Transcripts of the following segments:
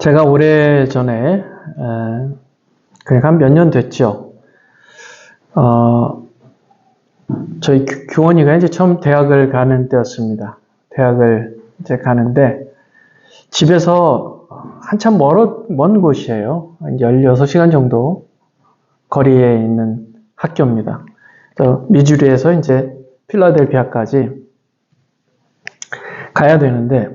제가 오래전에, 그러니까 한 몇 년 됐죠. 저희 규원이가 이제 처음 대학을 가는 때였습니다. 대학을 이제 가는데, 집에서 한참 먼 곳이에요. 16시간 정도 거리에 있는 학교입니다. 미주리에서 이제 필라델피아까지 가야 되는데,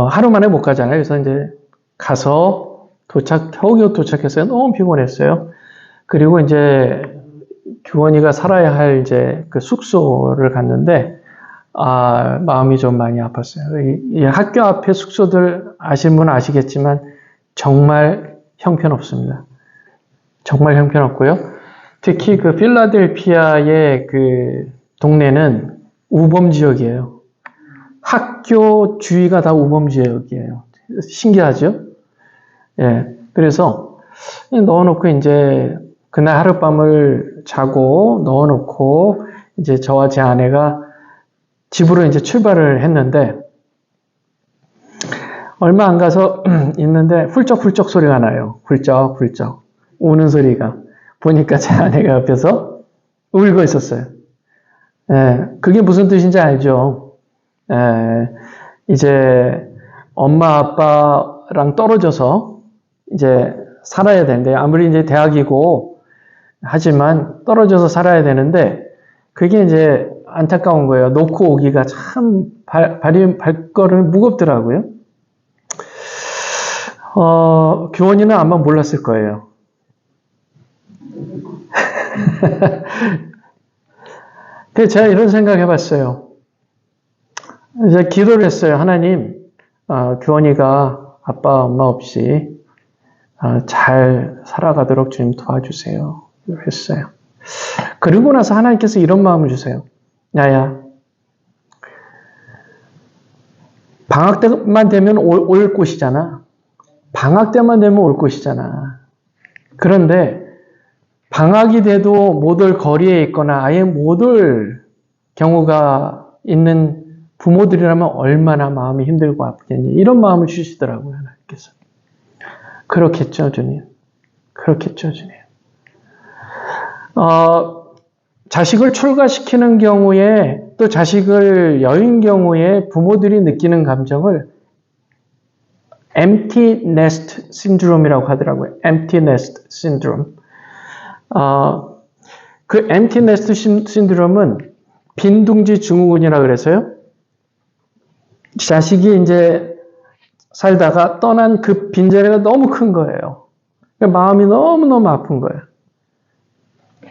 하루 만에 못 가잖아요. 그래서 이제 가서 겨우겨우 도착했어요. 너무 피곤했어요. 그리고 이제 규원이가 살아야 할 이제 그 숙소를 갔는데, 마음이 좀 많이 아팠어요. 이 학교 앞에 숙소들 아시는 분은 아시겠지만, 정말 형편없습니다. 정말 형편없고요. 특히 그 필라델피아의 그 동네는 우범 지역이에요. 학교 주위가 다 우범 지역이에요. 신기하죠? 예. 그래서 넣어놓고 이제 그날 하룻밤을 자고 넣어놓고 이제 저와 제 아내가 집으로 이제 출발을 했는데 얼마 안 가서 있는데 훌쩍훌쩍 소리가 나요. 훌쩍훌쩍 우는 소리가. 보니까 제 아내가 옆에서 울고 있었어요. 예. 그게 무슨 뜻인지 알죠? 이제 엄마 아빠랑 떨어져서 이제 살아야 되는데 아무리 이제 대학이고 하지만 떨어져서 살아야 되는데 그게 이제 안타까운 거예요. 놓고 오기가 참 발걸음이 무겁더라고요. 규원이는 아마 몰랐을 거예요. 그래서 제가 이런 생각 해봤어요. 이제 기도를 했어요. 하나님, 규원이가 아빠, 엄마 없이 잘 살아가도록 주님 도와주세요. 했어요. 그리고 나서 하나님께서 이런 마음을 주세요. 야야, 방학 때만 되면 올 곳이잖아. 방학 때만 되면 올 곳이잖아. 그런데 방학이 돼도 못 올 거리에 있거나 아예 못 올 경우가 있는 부모들이라면 얼마나 마음이 힘들고 아프겠니? 이런 마음을 주시더라고요, 하나님께서. 그렇겠죠, 주님. 그렇겠죠, 주님. 자식을 출가시키는 경우에 또 자식을 여인 경우에 부모들이 느끼는 감정을 empty nest syndrome이라고 하더라고요. empty nest syndrome. 그 empty nest syndrome은 빈둥지 증후군이라 그래서요. 자식이 이제 살다가 떠난 그 빈자리가 너무 큰 거예요. 마음이 너무너무 아픈 거예요.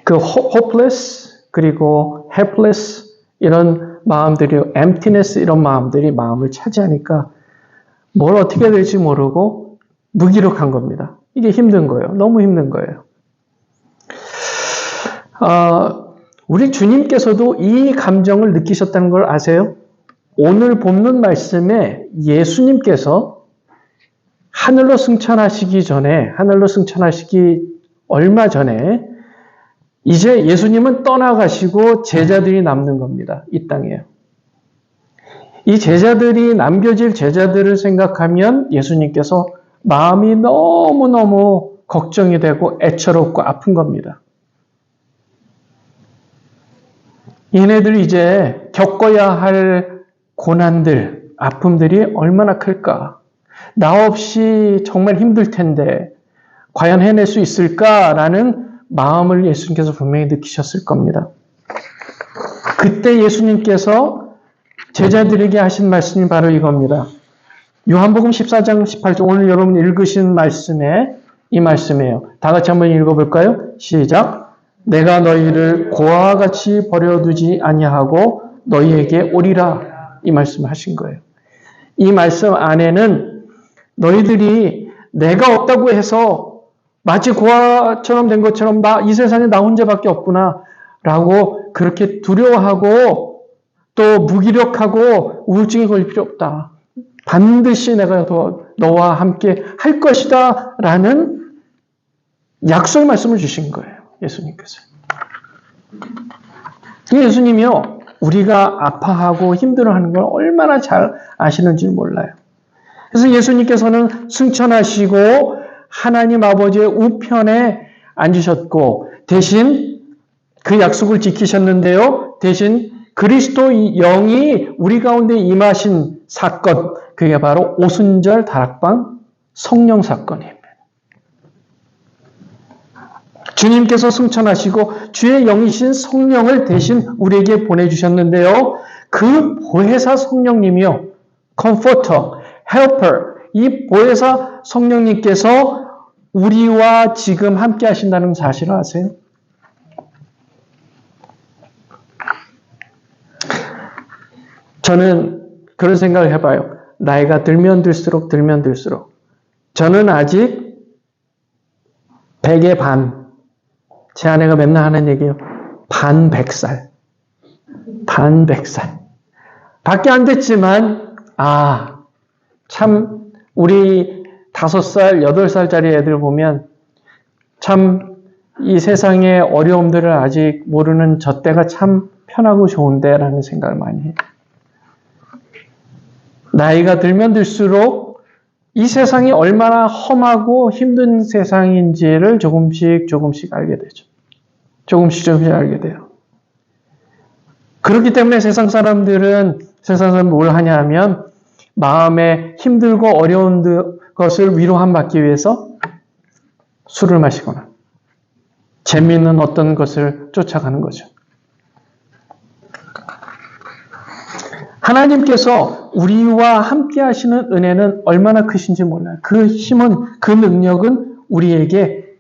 그 hopeless 그리고 helpless 이런 마음들이 emptiness 이런 마음들이 마음을 차지하니까 뭘 어떻게 해야 될지 모르고 무기력한 겁니다. 이게 힘든 거예요. 너무 힘든 거예요. 우리 주님께서도 이 감정을 느끼셨다는 걸 아세요? 오늘 본문 말씀에 예수님께서 하늘로 승천하시기 얼마 전에 이제 예수님은 떠나가시고 제자들이 남는 겁니다. 이 땅에요. 이 제자들이 남겨질 제자들을 생각하면 예수님께서 마음이 너무너무 걱정이 되고 애처롭고 아픈 겁니다. 얘네들이 이제 겪어야 할 고난들, 아픔들이 얼마나 클까? 나 없이 정말 힘들 텐데 과연 해낼 수 있을까라는 마음을 예수님께서 분명히 느끼셨을 겁니다. 그때 예수님께서 제자들에게 하신 말씀이 바로 이겁니다. 요한복음 14장 18절 오늘 여러분 읽으신 말씀에 이 말씀이에요. 다 같이 한번 읽어볼까요? 시작. 내가 너희를 고아와 같이 버려두지 아니하고 너희에게 오리라. 이 말씀을 하신 거예요. 이 말씀 안에는 너희들이 내가 없다고 해서 마치 고아처럼 된 것처럼 이 세상에 나 혼자밖에 없구나 라고 그렇게 두려워하고 또 무기력하고 우울증에 걸릴 필요 없다. 반드시 내가 너와 함께 할 것이다 라는 약속 말씀을 주신 거예요. 예수님께서. 예수님이요. 우리가 아파하고 힘들어하는 걸 얼마나 잘 아시는지 몰라요. 그래서 예수님께서는 승천하시고 하나님 아버지의 우편에 앉으셨고 대신 그 약속을 지키셨는데요. 대신 그리스도 영이 우리 가운데 임하신 사건, 그게 바로 오순절 다락방 성령 사건입니다. 주님께서 승천하시고 주의 영이신 성령을 대신 우리에게 보내주셨는데요. 그 보혜사 성령님이요. Comforter, Helper, 이 보혜사 성령님께서 우리와 지금 함께 하신다는 사실을 아세요? 저는 그런 생각을 해봐요. 나이가 들면 들수록 저는 아직 100의 반, 제 아내가 맨날 하는 얘기예요. 반 100살. 밖에 안 됐지만 참 우리 5살, 8살짜리 애들 보면 참 이 세상의 어려움들을 아직 모르는 저 때가 참 편하고 좋은데 라는 생각을 많이 해요. 나이가 들면 들수록 이 세상이 얼마나 험하고 힘든 세상인지를 조금씩 알게 되죠. 조금씩 알게 돼요. 그렇기 때문에 세상 사람들은 뭘 하냐 하면 마음에 힘들고 어려운 것을 위로함받기 위해서 술을 마시거나 재미있는 어떤 것을 쫓아가는 거죠. 하나님께서 우리와 함께 하시는 은혜는 얼마나 크신지 몰라요. 그 힘은, 그 능력은 우리에게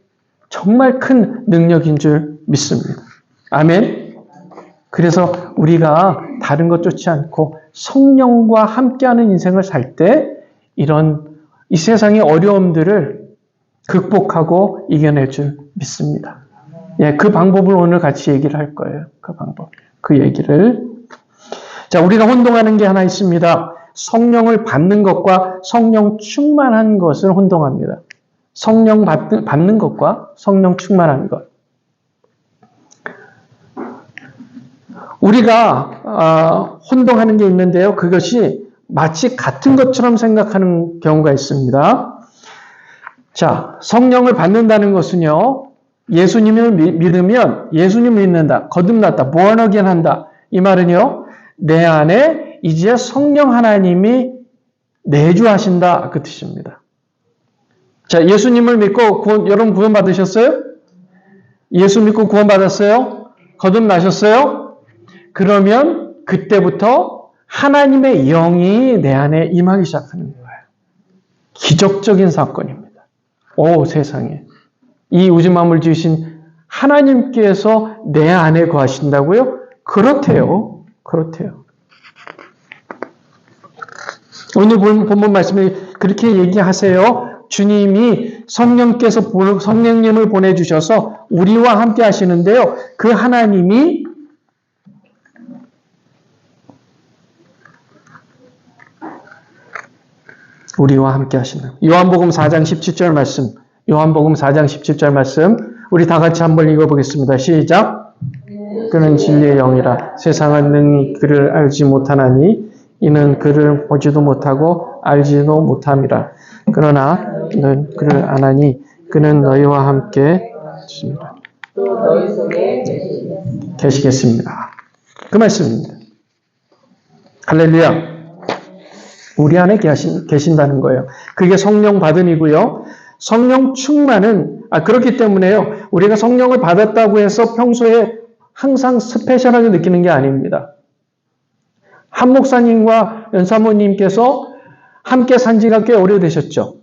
정말 큰 능력인 줄 믿습니다. 아멘. 그래서 우리가 다른 것 쫓지 않고 성령과 함께하는 인생을 살 때 이 세상의 어려움들을 극복하고 이겨낼 줄 믿습니다. 예, 그 방법을 오늘 같이 얘기를 할 거예요. 그 얘기를. 자, 우리가 혼동하는 게 하나 있습니다. 성령을 받는 것과 성령 충만한 것을 혼동합니다. 성령 받는 것과 성령 충만한 것. 우리가 혼동하는 게 있는데요. 그것이 마치 같은 것처럼 생각하는 경우가 있습니다. 자, 성령을 받는다는 것은요. 예수님을 믿으면 예수님을 믿는다. 거듭났다. born again 한다. 이 말은요. 내 안에 이제 성령 하나님이 내주하신다. 그 뜻입니다. 자, 예수님을 믿고 여러분 구원 받으셨어요? 예수 믿고 구원 받았어요? 거듭나셨어요? 그러면 그때부터 하나님의 영이 내 안에 임하기 시작하는 거예요. 기적적인 사건입니다. 오, 세상에. 이 우주만물 지으신 하나님께서 내 안에 거하신다고요? 그렇대요. 오늘 본문 말씀에 그렇게 얘기하세요. 주님이 성령님을 보내주셔서 우리와 함께 하시는데요. 그 하나님이 우리와 함께 하시는 요한복음 4장 17절 말씀 우리 다 같이 한번 읽어보겠습니다. 시작. 그는 진리의 영이라 세상은 능히 그를 알지 못하나니 이는 그를 보지도 못하고 알지도 못함이라. 그러나 너는 그를 아나니 그는 너희와 함께 또 너희 속에 계시겠습니다. 그 말씀입니다. 할렐루야. 우리 안에 계신다는 거예요. 그게 성령 받음이고요. 성령 충만은 그렇기 때문에요. 우리가 성령을 받았다고 해서 평소에 항상 스페셜하게 느끼는 게 아닙니다. 한 목사님과 연사모님께서 함께 산 지가 꽤 오래되셨죠.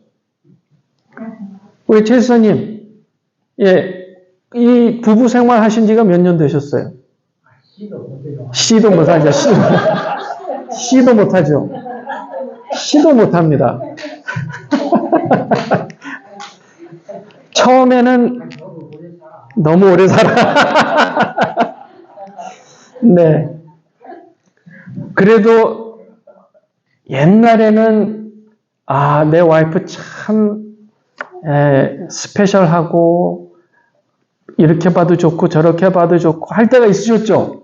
우리 최 지사님, 이 부부 생활 하신 지가 몇 년 되셨어요? 시도 못하죠. 시도 못하죠. 시도 못합니다. 처음에는 너무 오래 살아. 네. 그래도 옛날에는 내 와이프 참 스페셜하고 이렇게 봐도 좋고 저렇게 봐도 좋고 할 때가 있으셨죠?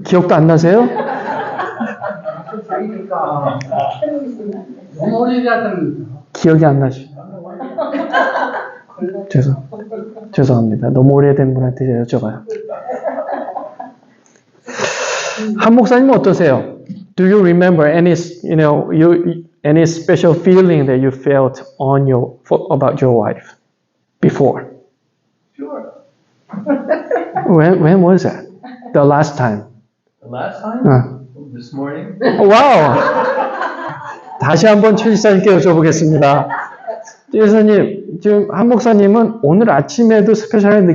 기억도 안 나세요? 너무 오래됐다는 기억이 안 나시죠? 죄송합니다. 너무 오래된 분한테 여쭤봐요. 한 목사님은 어떠세요? Do you remember any, any special feeling that you felt about your wife before? Sure. When was that? The last time? The last time? This morning? 와우! 다시 한번 최 지사님께 여쭤보겠습니다. 최 지사님, 지금 한 목사님은 오늘 아침에도 스페셜하게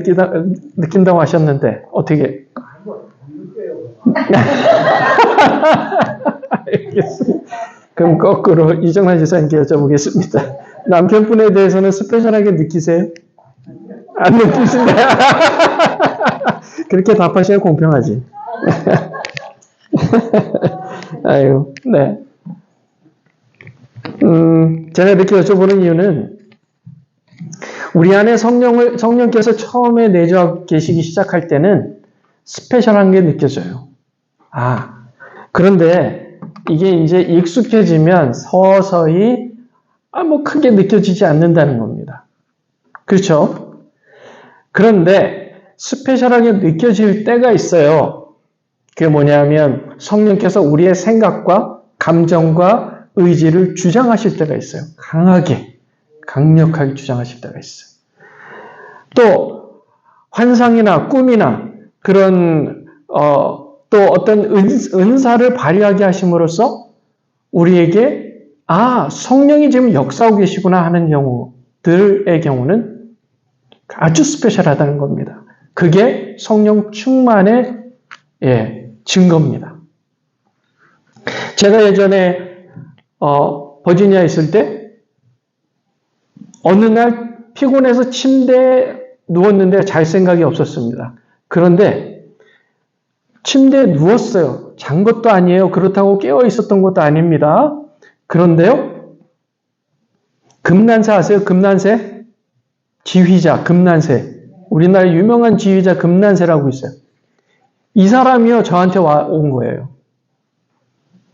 느낀다고 하셨는데 어떻게? 알겠습니다. 그럼 거꾸로 이정란 지사님께 여쭤보겠습니다. 남편분에 대해서는 스페셜하게 느끼세요? 안 느끼신다. 그렇게 답하셔야 공평하지. 아유, 네. 제가 이렇게 여쭤보는 이유는 우리 안에 성령께서 처음에 내주하고 계시기 시작할 때는 스페셜한 게 느껴져요. 그런데 이게 이제 익숙해지면 서서히 뭐 크게 느껴지지 않는다는 겁니다. 그렇죠? 그런데 스페셜하게 느껴질 때가 있어요. 그게 뭐냐면 성령께서 우리의 생각과 감정과 의지를 주장하실 때가 있어요. 강력하게 주장하실 때가 있어요. 또 환상이나 꿈이나 그런 또 어떤 은사를 발휘하게 하심으로써 우리에게 성령이 지금 역사하고 계시구나 하는 경우들의 경우는 아주 스페셜하다는 겁니다. 그게 성령 충만의 증거입니다. 제가 예전에 버지니아에 있을 때 어느 날 피곤해서 침대에 누웠는데 잘 생각이 없었습니다. 그런데 침대에 누웠어요. 잔 것도 아니에요. 그렇다고 깨어 있었던 것도 아닙니다. 그런데요, 금난세 아세요? 금난세? 지휘자 금난세. 우리나라 유명한 지휘자 금난세라고 있어요. 이 사람이요, 저한테 온 거예요.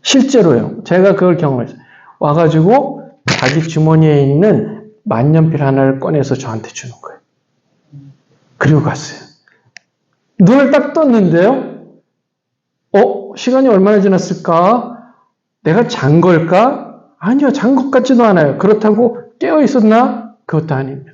실제로요. 제가 그걸 경험했어요. 와가지고 자기 주머니에 있는 만년필 하나를 꺼내서 저한테 주는 거예요. 그리고 갔어요. 눈을 딱 떴는데요. 시간이 얼마나 지났을까? 내가 잔 걸까? 아니요, 잔 것 같지도 않아요. 그렇다고 깨어 있었나? 그것도 아닙니다.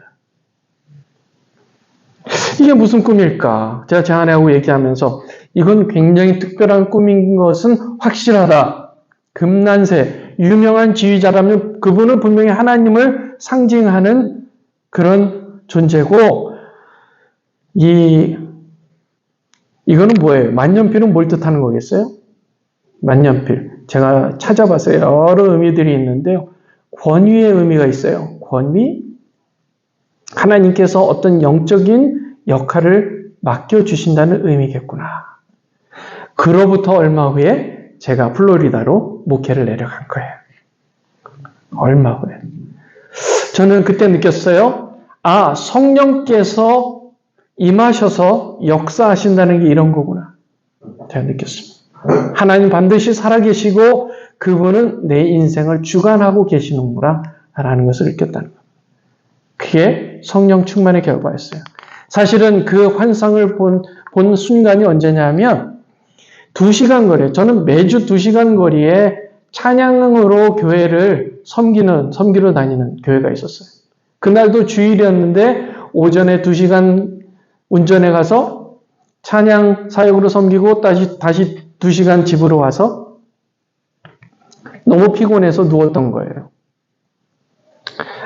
이게 무슨 꿈일까? 제가 제 아내하고 얘기하면서 이건 굉장히 특별한 꿈인 것은 확실하다. 금난세, 유명한 지휘자라면 그분은 분명히 하나님을 상징하는 그런 존재고, 이거는 뭐예요? 만년필은 뭘 뜻하는 거겠어요? 만년필. 제가 찾아봤어요. 여러 의미들이 있는데요. 권위의 의미가 있어요. 권위? 하나님께서 어떤 영적인 역할을 맡겨주신다는 의미겠구나. 그로부터 얼마 후에 제가 플로리다로 목회를 내려간 거예요. 얼마 후에. 저는 그때 느꼈어요. 성령께서 임하셔서 역사하신다는 게 이런 거구나. 제가 느꼈습니다. 하나님 반드시 살아계시고 그분은 내 인생을 주관하고 계시는구나 라는 것을 느꼈다는 겁니다. 그게 성령 충만의 결과였어요. 사실은 그 환상을 본 순간이 언제냐면 2시간 거리, 저는 매주 2시간 거리에 찬양으로 교회를 섬기러 다니는 교회가 있었어요. 그날도 주일이었는데 오전에 2시간 운전해 가서 찬양 사역으로 섬기고 다시 2시간 집으로 와서 너무 피곤해서 누웠던 거예요.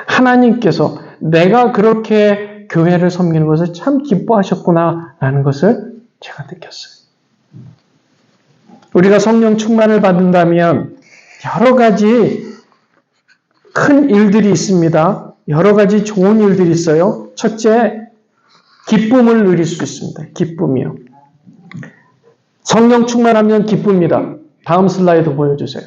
하나님께서 내가 그렇게 교회를 섬기는 것을 참 기뻐하셨구나 라는 것을 제가 느꼈어요. 우리가 성령 충만을 받는다면 여러 가지 큰 일들이 있습니다. 여러 가지 좋은 일들이 있어요. 첫째, 기쁨을 누릴 수 있습니다. 기쁨이요. 성령 충만하면 기쁩니다. 다음 슬라이드 보여주세요.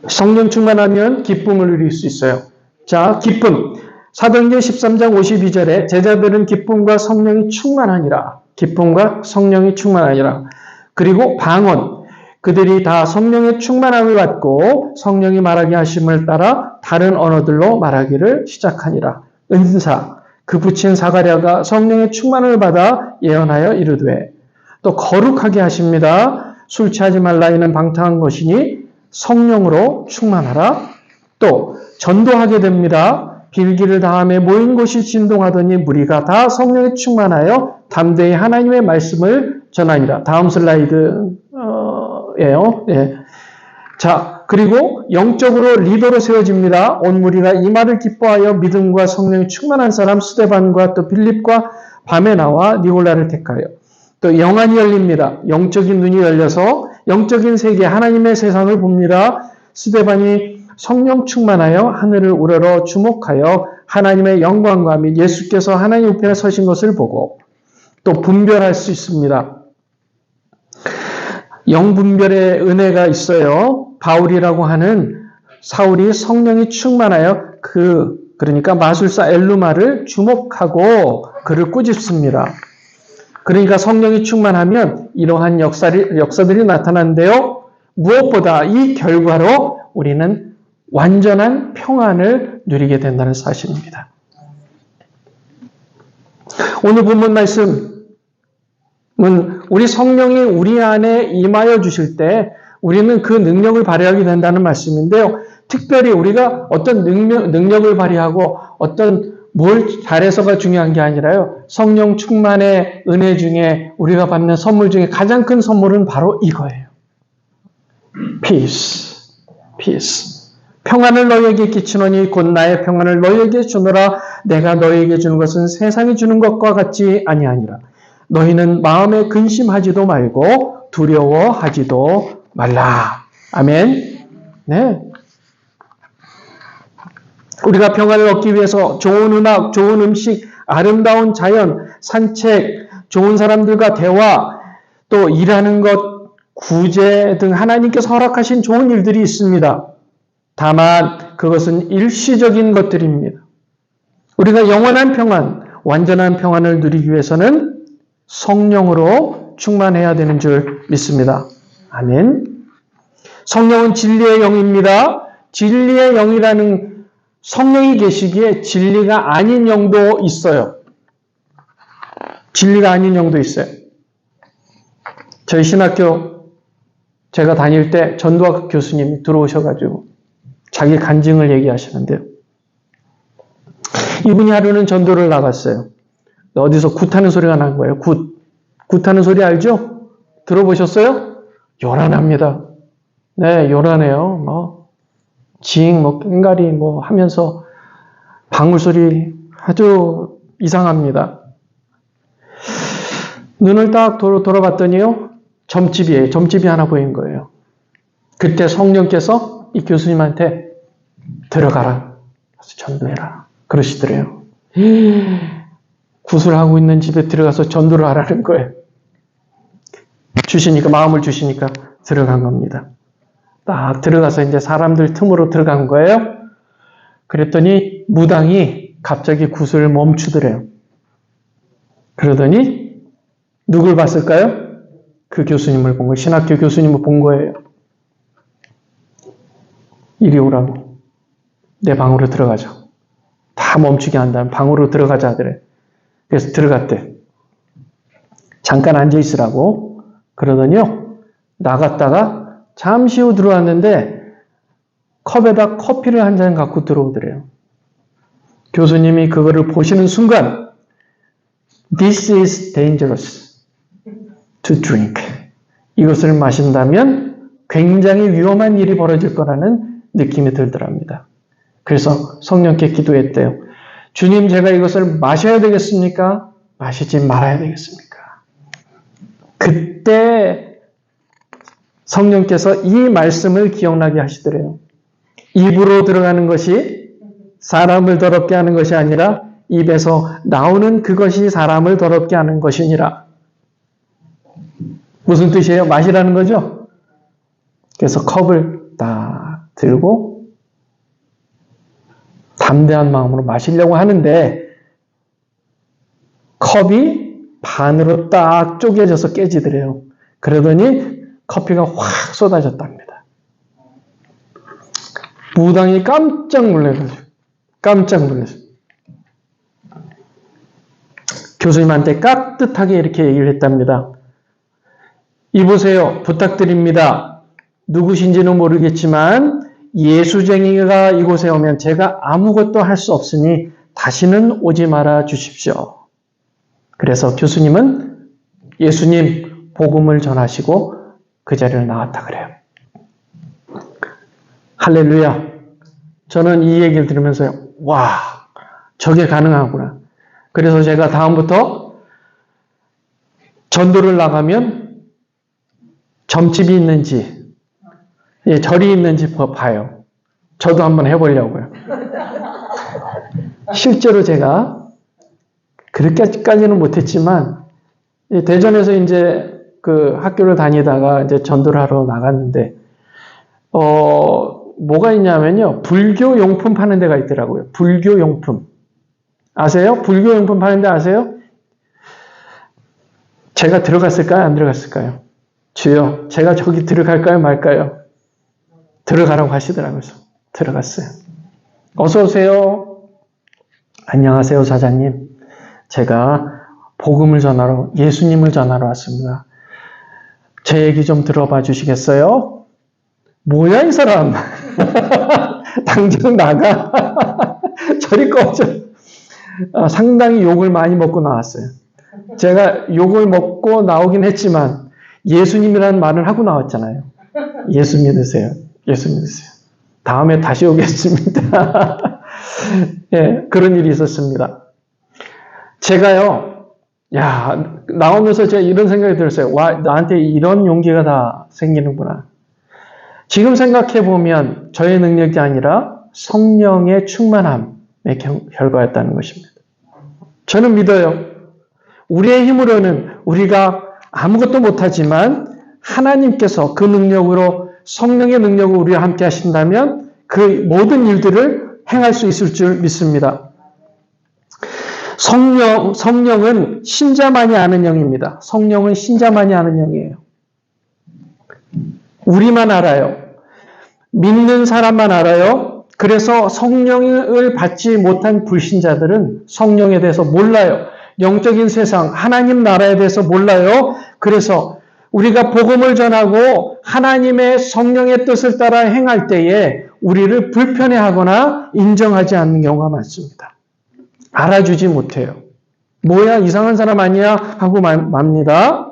성령 충만하면 기쁨을 누릴 수 있어요. 자, 기쁨. 사도행전 13장 52절에 제자들은 기쁨과 성령이 충만하니라. 기쁨과 성령이 충만하니라. 그리고 방언. 그들이 다 성령의 충만함을 받고 성령이 말하게 하심을 따라 다른 언어들로 말하기를 시작하니라. 은사, 그 붙인 사가랴가 성령의 충만을 받아 예언하여 이르되 또 거룩하게 하십니다. 술 취하지 말라 이는 방탕한 것이니 성령으로 충만하라. 또 전도하게 됩니다. 빌기를 다함에 모인 곳이 진동하더니 무리가 다 성령에 충만하여 담대히 하나님의 말씀을 전하니라. 다음 슬라이드예요. 예. 자, 그리고 영적으로 리더로 세워집니다. 온 무리가 이 말을 기뻐하여 믿음과 성령이 충만한 사람 스데반과 또 빌립과 밤에 나와 니골라를 택하여 또 영안이 열립니다. 영적인 눈이 열려서 영적인 세계 하나님의 세상을 봅니다. 스데반이 성령 충만하여 하늘을 우러러 주목하여 하나님의 영광과 및 예수께서 하나님 우편에 서신 것을 보고 또 분별할 수 있습니다. 영분별의 은혜가 있어요. 바울이라고 하는 사울이 성령이 충만하여 그러니까 마술사 엘루마를 주목하고 그를 꾸짖습니다. 그러니까 성령이 충만하면 이러한 역사들이 나타나는데요. 무엇보다 이 결과로 우리는 완전한 평안을 누리게 된다는 사실입니다. 오늘 본문 말씀은 우리 성령이 우리 안에 임하여 주실 때 우리는 그 능력을 발휘하게 된다는 말씀인데요. 특별히 우리가 어떤 능력을 발휘하고 어떤 뭘 잘해서가 중요한 게 아니라요. 성령 충만의 은혜 중에 우리가 받는 선물 중에 가장 큰 선물은 바로 이거예요. Peace. 평안을 너희에게 끼치노니 곧 나의 평안을 너희에게 주노라. 내가 너희에게 주는 것은 세상이 주는 것과 같지 아니하니라. 너희는 마음에 근심하지도 말고 두려워하지도 말라. 아멘. 네. 우리가 평안을 얻기 위해서 좋은 음악, 좋은 음식, 아름다운 자연, 산책, 좋은 사람들과 대화, 또 일하는 것, 구제 등 하나님께서 허락하신 좋은 일들이 있습니다. 다만 그것은 일시적인 것들입니다. 우리가 영원한 평안, 완전한 평안을 누리기 위해서는 성령으로 충만해야 되는 줄 믿습니다. 아멘. 성령은 진리의 영입니다. 진리의 영이라는 성령이 계시기에 진리가 아닌 영도 있어요. 진리가 아닌 영도 있어요. 저희 신학교 제가 다닐 때 전도학 교수님이 들어오셔가지고 자기 간증을 얘기하시는데요. 이분이 하루는 전도를 나갔어요. 어디서 굿하는 소리가 난 거예요. 굿하는 소리 알죠? 들어보셨어요? 요란합니다. 네, 요란해요. 깽가리 하면서 방울 소리 아주 이상합니다. 눈을 딱 돌아봤더니요. 점집이에요. 점집이 하나 보인 거예요. 그때 성령께서 이 교수님한테 들어가라. 가서 전도해라. 그러시더래요. 구슬하고 있는 집에 들어가서 전도를 하라는 거예요. 마음을 주시니까 들어간 겁니다. 딱 들어가서 이제 사람들 틈으로 들어간 거예요. 그랬더니 무당이 갑자기 구슬을 멈추더래요. 그러더니 누굴 봤을까요? 그 교수님을 본 거예요. 신학교 교수님을 본 거예요. 이리 오라고. 내 방으로 들어가자. 다 멈추게 한 다음에 방으로 들어가자 하더래. 그래서 들어갔대. 잠깐 앉아 있으라고. 그러더니요. 나갔다가 잠시 후 들어왔는데 컵에다 커피를 한 잔 갖고 들어오더래요. 교수님이 그거를 보시는 순간 This is dangerous to drink. 이것을 마신다면 굉장히 위험한 일이 벌어질 거라는 느낌이 들더랍니다. 그래서 성령께 기도했대요. 주님, 제가 이것을 마셔야 되겠습니까? 마시지 말아야 되겠습니까? 그때 성령께서 이 말씀을 기억나게 하시더래요. 입으로 들어가는 것이 사람을 더럽게 하는 것이 아니라 입에서 나오는 그것이 사람을 더럽게 하는 것이니라. 무슨 뜻이에요? 마시라는 거죠? 그래서 컵을 딱 들고 담대한 마음으로 마시려고 하는데 컵이 반으로 딱 쪼개져서 깨지더래요. 그러더니 커피가 확 쏟아졌답니다. 무당이 깜짝 놀라가지고 깜짝 놀랐어요. 교수님한테 깍듯하게 이렇게 얘기를 했답니다. 이보세요. 부탁드립니다. 누구신지는 모르겠지만 예수쟁이가 이곳에 오면 제가 아무것도 할 수 없으니 다시는 오지 말아 주십시오. 그래서 교수님은 예수님 복음을 전하시고 그 자리를 나왔다 그래요. 할렐루야. 저는 이 얘기를 들으면서 와, 저게 가능하구나. 그래서 제가 다음부터 전도를 나가면 점집이 있는지 절이 있는지 봐요. 저도 한번 해보려고요. 실제로 제가 그렇게까지는 못했지만 대전에서 이제 그 학교를 다니다가 이제 전도를 하러 나갔는데 뭐가 있냐면요. 불교 용품 파는 데가 있더라고요. 불교 용품. 아세요? 불교 용품 파는 데 아세요? 제가 들어갔을까요? 안 들어갔을까요? 주여, 제가 저기 들어갈까요? 말까요? 들어가라고 하시더라고요. 들어갔어요. 어서 오세요. 안녕하세요, 사장님. 제가 복음을 전하러, 예수님을 전하러 왔습니다. 제 얘기 좀 들어봐 주시겠어요? 뭐야, 이 사람. 당장 나가. 저리 꺼져. 상당히 욕을 많이 먹고 나왔어요. 제가 욕을 먹고 나오긴 했지만 예수님이라는 말을 하고 나왔잖아요. 예수 믿으세요. 예수 믿으세요. 다음에 다시 오겠습니다. 예, 그런 일이 있었습니다. 제가요, 나오면서 제가 이런 생각이 들었어요. 와, 나한테 이런 용기가 다 생기는구나. 지금 생각해보면 저의 능력이 아니라 성령의 충만함의 결과였다는 것입니다. 저는 믿어요. 우리의 힘으로는 우리가 아무것도 못하지만 하나님께서 그 능력으로 성령의 능력으로 우리와 함께 하신다면 그 모든 일들을 행할 수 있을 줄 믿습니다. 성령은 신자만이 아는 영입니다. 성령은 신자만이 아는 영이에요. 우리만 알아요. 믿는 사람만 알아요. 그래서 성령을 받지 못한 불신자들은 성령에 대해서 몰라요. 영적인 세상, 하나님 나라에 대해서 몰라요. 그래서 우리가 복음을 전하고 하나님의 성령의 뜻을 따라 행할 때에 우리를 불편해하거나 인정하지 않는 경우가 많습니다. 알아주지 못해요. 뭐야, 이상한 사람 아니야? 하고 맙니다.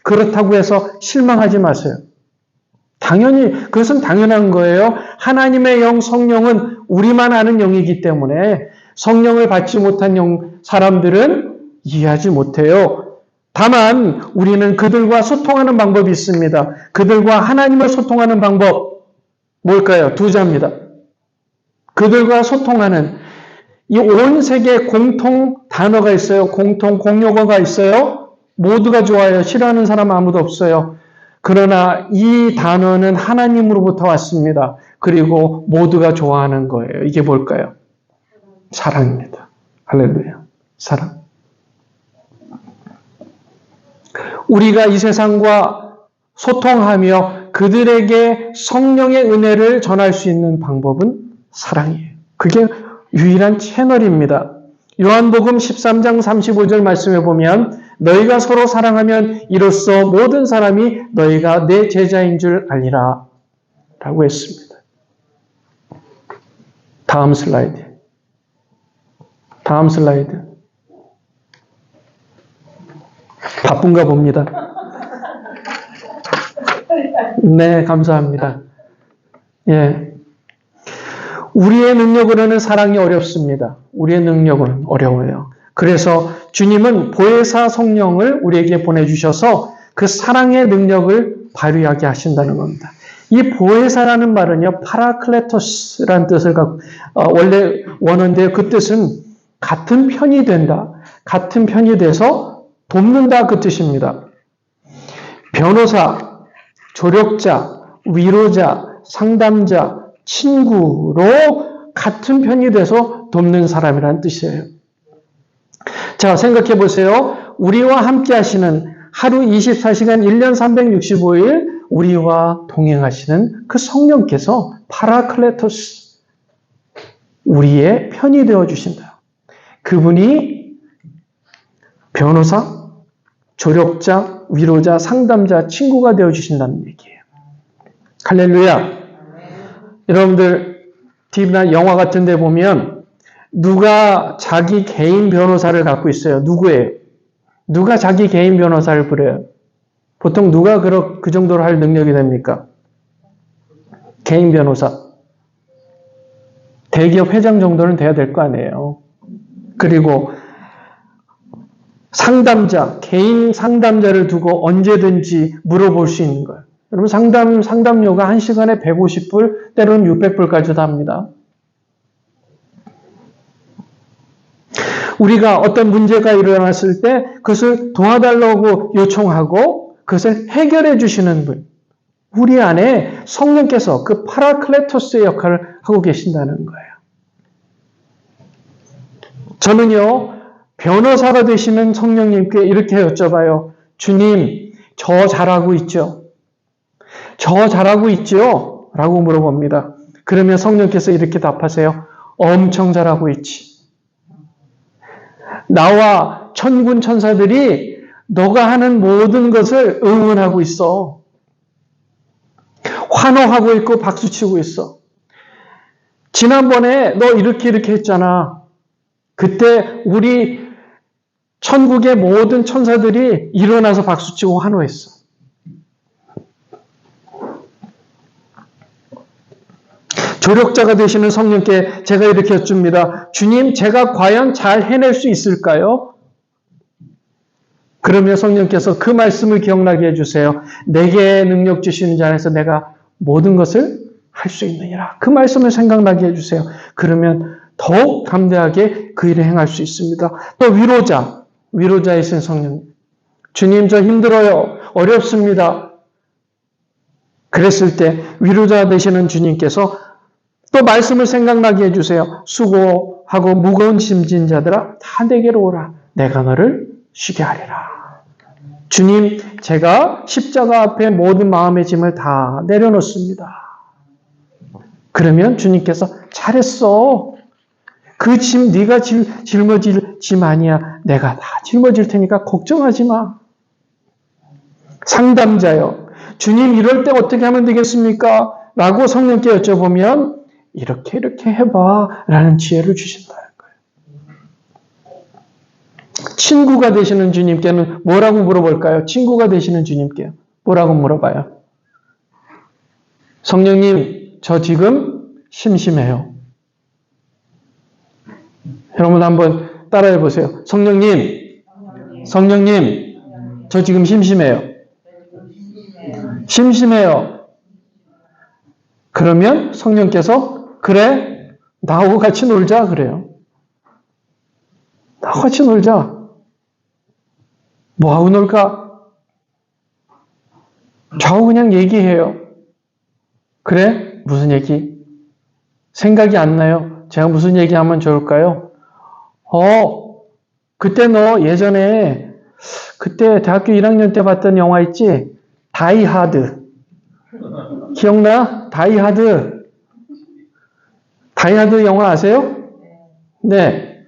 그렇다고 해서 실망하지 마세요. 당연히 그것은 당연한 거예요. 하나님의 영 성령은 우리만 아는 영이기 때문에 성령을 받지 못한 사람들은 이해하지 못해요. 다만 우리는 그들과 소통하는 방법이 있습니다. 그들과 하나님을 소통하는 방법 뭘까요? 두 자입니다. 그들과 소통하는 이 온 세계에 공통 단어가 있어요. 공통 공용어가 있어요. 모두가 좋아요. 싫어하는 사람 아무도 없어요. 그러나 이 단어는 하나님으로부터 왔습니다. 그리고 모두가 좋아하는 거예요. 이게 뭘까요? 사랑입니다. 할렐루야. 사랑. 우리가 이 세상과 소통하며 그들에게 성령의 은혜를 전할 수 있는 방법은 사랑이에요. 그게 유일한 채널입니다. 요한복음 13장 35절 말씀에 보면 너희가 서로 사랑하면 이로써 모든 사람이 너희가 내 제자인 줄 알리라 라고 했습니다. 다음 슬라이드. 바쁜가 봅니다. 네, 감사합니다. 예. 우리의 능력으로는 사랑이 어렵습니다. 우리의 능력은 어려워요. 그래서 주님은 보혜사 성령을 우리에게 보내주셔서 그 사랑의 능력을 발휘하게 하신다는 겁니다. 이 보혜사라는 말은요, 파라클레토스라는 뜻을 갖고, 원래 원어인데요. 그 뜻은 같은 편이 된다. 같은 편이 돼서 돕는다 그 뜻입니다. 변호사, 조력자, 위로자, 상담자, 친구로 같은 편이 돼서 돕는 사람이라는 뜻이에요. 자, 생각해 보세요. 우리와 함께 하시는 하루 24시간 1년 365일 우리와 동행하시는 그 성령께서 파라클레토스, 우리의 편이 되어 주신다. 그분이 변호사, 조력자, 위로자, 상담자, 친구가 되어 주신다는 얘기예요. 할렐루야. 여러분들 TV나 영화 같은 데 보면 누가 자기 개인 변호사를 갖고 있어요? 누구예요? 누가 자기 개인 변호사를 부려요? 보통 누가 그 정도로 할 능력이 됩니까? 개인 변호사. 대기업 회장 정도는 돼야 될 거 아니에요. 그리고 상담자, 개인 상담자를 두고 언제든지 물어볼 수 있는 거예요. 여러분 상담료가 1시간에 150불, 때로는 600불까지도 합니다. 우리가 어떤 문제가 일어났을 때 그것을 도와달라고 요청하고 그것을 해결해 주시는 분, 우리 안에 성령께서 그 파라클레토스의 역할을 하고 계신다는 거예요. 저는요, 변호사가 되시는 성령님께 이렇게 여쭤봐요. 주님, 저 잘하고 있죠? 저 잘하고 있죠? 라고 물어봅니다. 그러면 성령께서 이렇게 답하세요. 엄청 잘하고 있지. 나와 천군 천사들이 너가 하는 모든 것을 응원하고 있어. 환호하고 있고 박수치고 있어. 지난번에 너 이렇게 했잖아. 그때 우리 천국의 모든 천사들이 일어나서 박수치고 환호했어. 조력자가 되시는 성령께 제가 이렇게 여쭙니다. 주님, 제가 과연 잘 해낼 수 있을까요? 그러면 성령께서 그 말씀을 기억나게 해주세요. 내게 능력 주시는 자 안에서 내가 모든 것을 할 수 있느니라. 그 말씀을 생각나게 해주세요. 그러면 더욱 담대하게 그 일을 행할 수 있습니다. 또 위로자이신 성령. 주님, 저 힘들어요. 어렵습니다. 그랬을 때 위로자 되시는 주님께서 또 말씀을 생각나게 해주세요. 수고하고 무거운 짐진 자들아 다 내게로 오라. 내가 너를 쉬게 하리라. 주님, 제가 십자가 앞에 모든 마음의 짐을 다 내려놓습니다. 그러면 주님께서 잘했어. 그 짐 네가 짊어질 짐 아니야. 내가 다 짊어질 테니까 걱정하지 마. 상담자요. 주님, 이럴 때 어떻게 하면 되겠습니까? 라고 성령께 여쭤보면 이렇게 해봐 라는 지혜를 주신다는 거예요. 친구가 되시는 주님께는 뭐라고 물어볼까요? 친구가 되시는 주님께 뭐라고 물어봐요? 성령님, 저 지금 심심해요. 여러분 한번 따라해 보세요. 성령님, 저 지금 심심해요. 심심해요. 그러면 성령께서 그래, 나하고 같이 놀자 그래요. 나하고 같이 놀자. 뭐하고 놀까? 저하고 그냥 얘기해요. 그래? 무슨 얘기? 생각이 안 나요. 제가 무슨 얘기하면 좋을까요? 그때 너 예전에 그때 대학교 1학년 때 봤던 영화 있지? 다이 하드. 기억나? 다이 하드 영화 아세요? 네.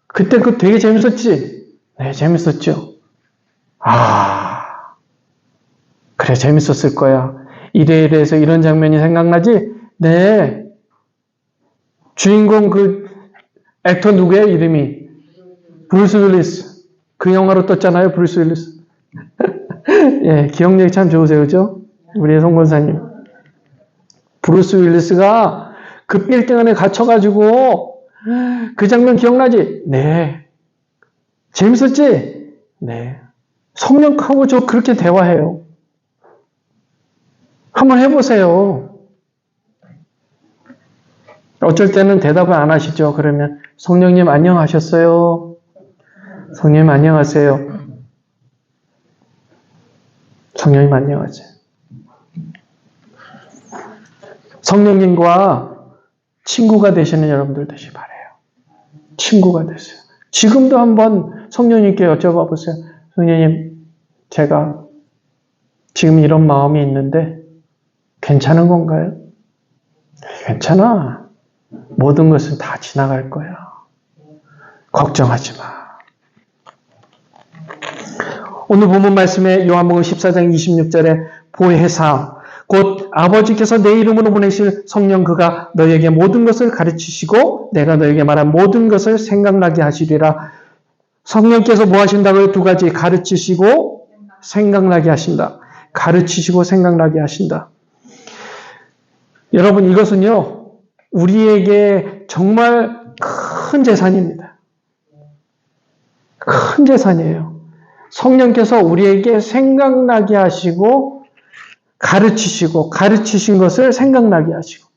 그때 그거 되게 재밌었지? 네, 재밌었죠. 그래, 재밌었을 거야. 이래서 이런 장면이 생각나지? 네. 주인공 그 액터 누구예요? 이름이? 브루스 윌리스. 그 영화로 떴잖아요, 브루스 윌리스. 예, 기억력이 참 좋으세요, 그죠? 우리 송 권사님. 브루스 윌리스가 그 빌딩 안에 갇혀가지고 그 장면 기억나지? 네. 재밌었지? 네. 성령하고 저 그렇게 대화해요. 한번 해보세요. 어쩔 때는 대답을 안 하시죠. 그러면 성령님 안녕하셨어요? 성령님 안녕하세요? 성령님 안녕하세요? 성령님과 친구가 되시는 여러분들 되시기 바라요. 친구가 되세요. 지금도 한번 성령님께 여쭤봐 보세요. 성령님, 제가 지금 이런 마음이 있는데 괜찮은 건가요? 괜찮아. 모든 것은 다 지나갈 거야. 걱정하지 마. 오늘 본문 말씀에 요한복음 14장 26절에 보혜사 곧 아버지께서 내 이름으로 보내실 성령 그가 너에게 모든 것을 가르치시고 내가 너에게 말한 모든 것을 생각나게 하시리라. 성령께서 뭐 하신다고요? 두 가지. 가르치시고 생각나게 하신다. 가르치시고 생각나게 하신다. 여러분 이것은요. 우리에게 정말 큰 재산입니다. 큰 재산이에요. 성령께서 우리에게 생각나게 하시고 가르치시고 가르치신 것을 생각나게 하시고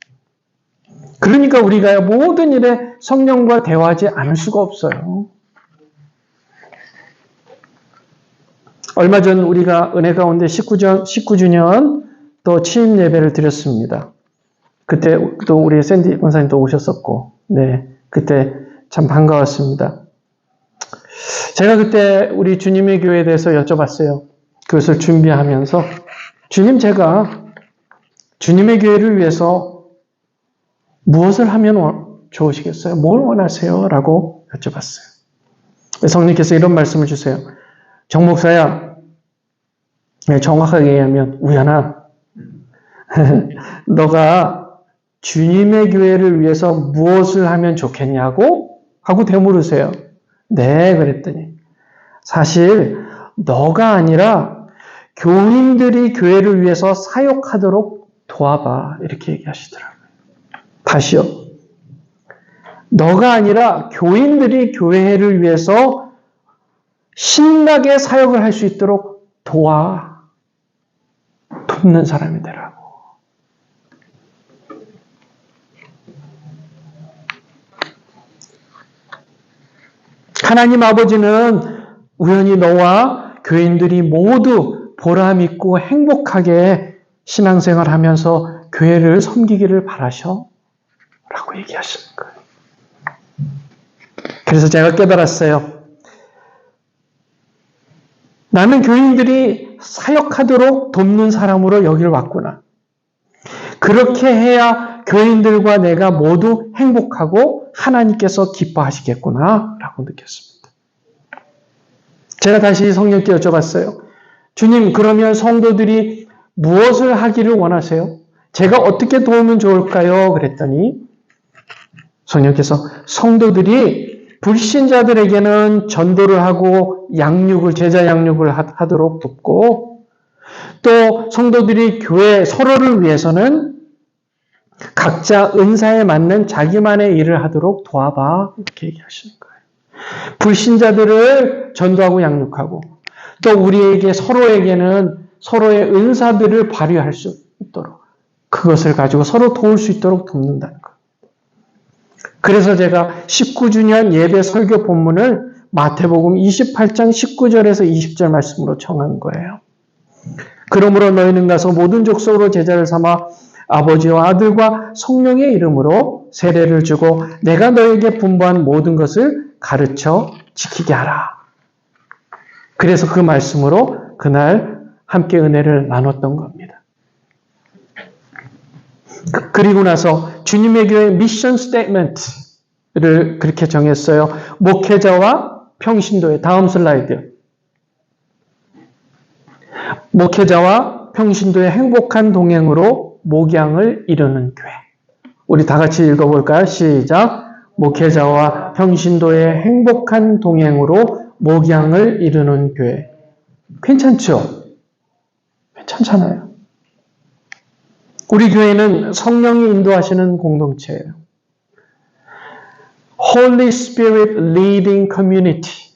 그러니까 우리가 모든 일에 성령과 대화하지 않을 수가 없어요. 얼마 전 우리가 은혜 가운데 19주년 또 취임 예배를 드렸습니다. 그때 또 우리 샌디 권사님도 오셨었고, 네, 그때 참 반가웠습니다. 제가 그때 우리 주님의 교회에 대해서 여쭤봤어요. 그것을 준비하면서 주님 제가 주님의 교회를 위해서 무엇을 하면 좋으시겠어요? 뭘 원하세요? 라고 여쭤봤어요. 성령께서 이런 말씀을 주세요. 정 목사야, 정확하게 얘기하면 우연아, 너가 주님의 교회를 위해서 무엇을 하면 좋겠냐고? 하고 되물으세요. 네, 그랬더니 사실 너가 아니라 교인들이 교회를 위해서 사역하도록 도와봐. 이렇게 얘기하시더라고요. 다시요. 너가 아니라 교인들이 교회를 위해서 신나게 사역을 할 수 있도록 돕는 사람이 되라고. 하나님 아버지는 우연히 너와 교인들이 모두 보람있고 행복하게 신앙생활 하면서 교회를 섬기기를 바라셔. 라고 얘기하시는 거예요. 그래서 제가 깨달았어요. 나는 교인들이 사역하도록 돕는 사람으로 여기를 왔구나. 그렇게 해야 교인들과 내가 모두 행복하고 하나님께서 기뻐하시겠구나 라고 느꼈습니다. 제가 다시 성령께 여쭤봤어요. 주님, 그러면 성도들이 무엇을 하기를 원하세요? 제가 어떻게 도우면 좋을까요? 그랬더니 성령께서 성도들이 불신자들에게는 전도를 하고 제자 양육을 하도록 돕고 또 성도들이 교회 서로를 위해서는 각자 은사에 맞는 자기만의 일을 하도록 도와봐. 이렇게 얘기하시는 거예요. 불신자들을 전도하고 양육하고 또 우리에게 서로에게는 서로의 은사들을 발휘할 수 있도록 그것을 가지고 서로 도울 수 있도록 돕는다는 거예요. 그래서 제가 19주년 예배 설교 본문을 마태복음 28장 19절에서 20절 말씀으로 정한 거예요. 그러므로 너희는 가서 모든 족속으로 제자를 삼아 아버지와 아들과 성령의 이름으로 세례를 주고 내가 너에게 분부한 모든 것을 가르쳐 지키게 하라. 그래서 그 말씀으로 그날 함께 은혜를 나눴던 겁니다. 그리고 나서 주님의 교회 미션 스테이트먼트를 그렇게 정했어요. 목회자와 평신도의 다음 슬라이드. 목회자와 평신도의 행복한 동행으로 목양을 이루는 교회. 우리 다 같이 읽어볼까요? 시작. 목회자와 평신도의 행복한 동행으로 목양을 이루는 교회. 괜찮죠? 괜찮잖아요. 우리 교회는 성령이 인도하시는 공동체예요. Holy Spirit Leading Community.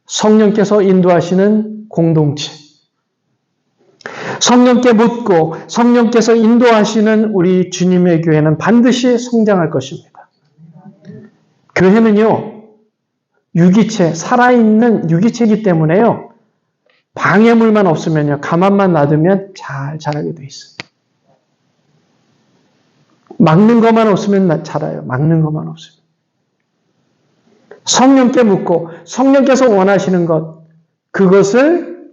성령께서 인도하시는 공동체. 성령께 묻고 성령께서 인도하시는 우리 주님의 교회는 반드시 성장할 것입니다. 교회는요, 유기체, 살아있는 유기체이기 때문에요, 방해물만 없으면요, 가만만 놔두면 잘 자라게 돼 있어요. 막는 것만 없으면 자라요. 막는 것만 없으면. 성령께 묻고 성령께서 원하시는 것, 그것을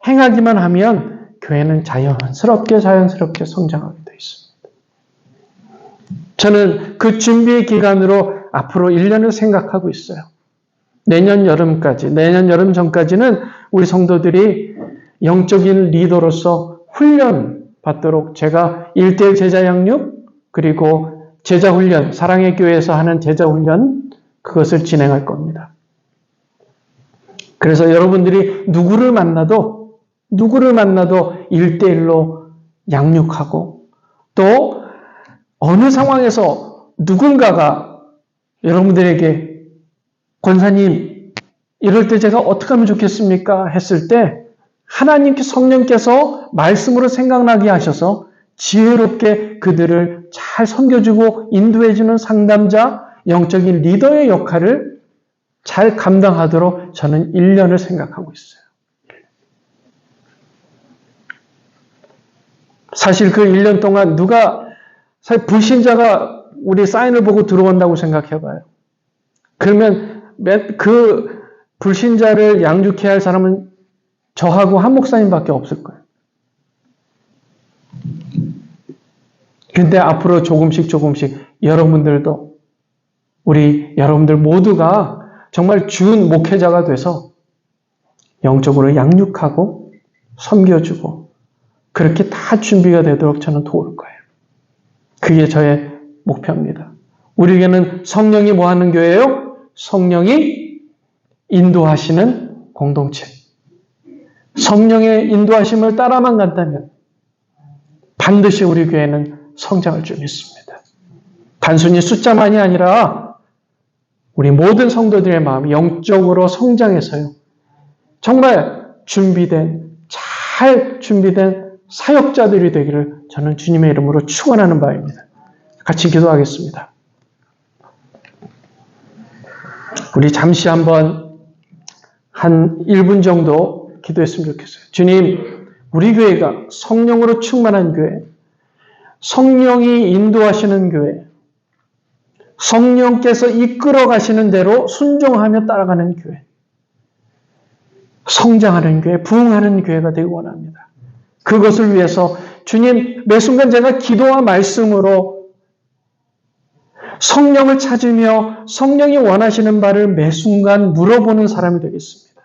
행하기만 하면 교회는 자연스럽게 성장하게 되어 있습니다. 저는 그 준비의 기간으로 앞으로 1년을 생각하고 있어요. 내년 여름 전까지는 우리 성도들이 영적인 리더로서 훈련 받도록 제가 1:1 제자 양육, 그리고 제자 훈련, 사랑의 교회에서 하는 제자 훈련, 그것을 진행할 겁니다. 그래서 여러분들이 누구를 만나도 1:1로 양육하고, 또 어느 상황에서 누군가가 여러분들에게 권사님 이럴 때 제가 어떻게 하면 좋겠습니까? 했을 때 하나님께 성령께서 말씀으로 생각나게 하셔서 지혜롭게 그들을 잘 섬겨주고 인도해주는 상담자, 영적인 리더의 역할을 잘 감당하도록 저는 1년을 생각하고 있어요. 사실 그 1년 동안 사실 불신자가 우리 사인을 보고 들어온다고 생각해봐요. 그러면 그 불신자를 양육해야 할 사람은 저하고 한 목사님밖에 없을 거예요. 근데 앞으로 조금씩 여러분들 모두가 정말 준 목회자가 돼서 영적으로 양육하고 섬겨주고 그렇게 다 준비가 되도록 저는 도울 거예요. 그게 저의 목표입니다. 우리에게는 성령이 뭐 하는 교회예요? 성령이 인도하시는 공동체. 성령의 인도하심을 따라만 간다면 반드시 우리 교회는 성장할 줄 믿습니다. 단순히 숫자만이 아니라 우리 모든 성도들의 마음이 영적으로 성장해서요. 정말 잘 준비된 사역자들이 되기를 저는 주님의 이름으로 축원하는 바입니다. 같이 기도하겠습니다. 우리 잠시 한번 한 1분 정도 기도했으면 좋겠어요. 주님, 우리 교회가 성령으로 충만한 교회, 성령이 인도하시는 교회, 성령께서 이끌어 가시는 대로 순종하며 따라가는 교회, 성장하는 교회, 부흥하는 교회가 되기 원합니다. 그것을 위해서 주님, 매 순간 제가 기도와 말씀으로 성령을 찾으며 성령이 원하시는 바를 매 순간 물어보는 사람이 되겠습니다.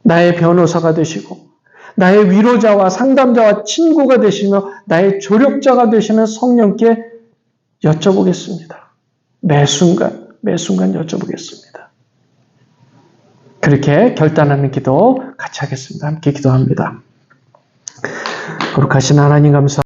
나의 변호사가 되시고 나의 위로자와 상담자와 친구가 되시며 나의 조력자가 되시는 성령께 여쭤보겠습니다. 매 순간 여쭤보겠습니다. 그렇게 결단하는 기도 같이 하겠습니다. 함께 기도합니다. 거룩하신 하나님 감사합니다.